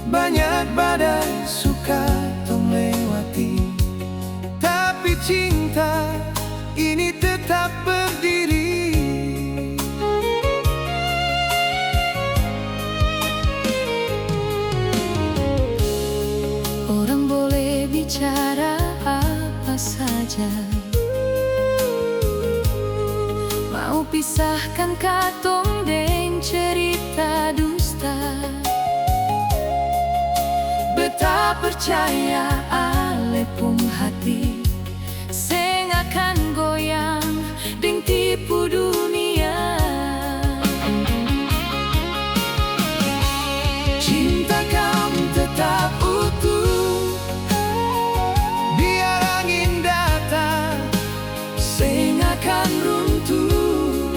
Banyak badai suka tong lewati, tapi cinta ini tetap berdiri. Orang boleh bicara apa saja, mau pisahkan katong deng cerita dusta. Beta percaya ale pung hati seng akan goyang deng tipu dunia. Cinta kamu tetap utuh, biar angin datang seng akan runtuh.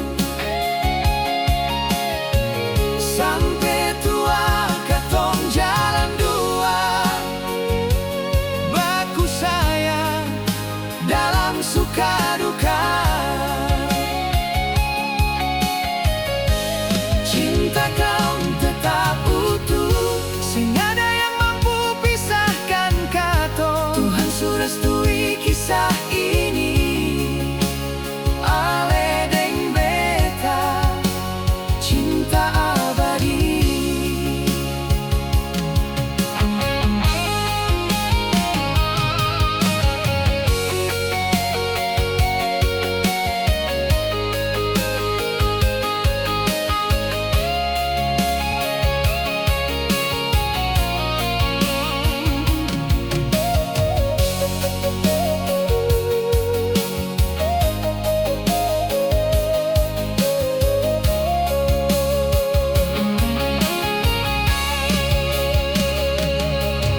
Sampai tua katong jalan dua, baku sayang dalam suka duka. Cinta kamu tetap utuh, sing ada yang mampu pisahkan katong. Tuhan surestui kisah ini, ale deng beta cinta abadi.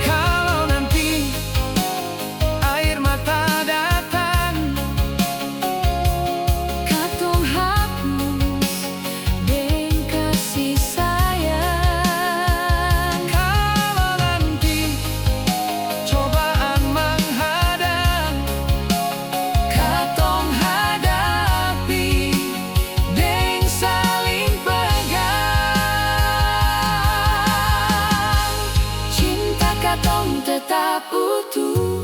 Kalau nanti air mata datang, Katong hapus deng kasih sayang. kalau nanti cobaan menghadang, Katong hadapi deng saling pegang. cinta katong tetap utuh,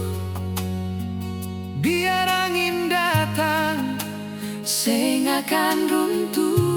Biar angin datang seng akan runtuh.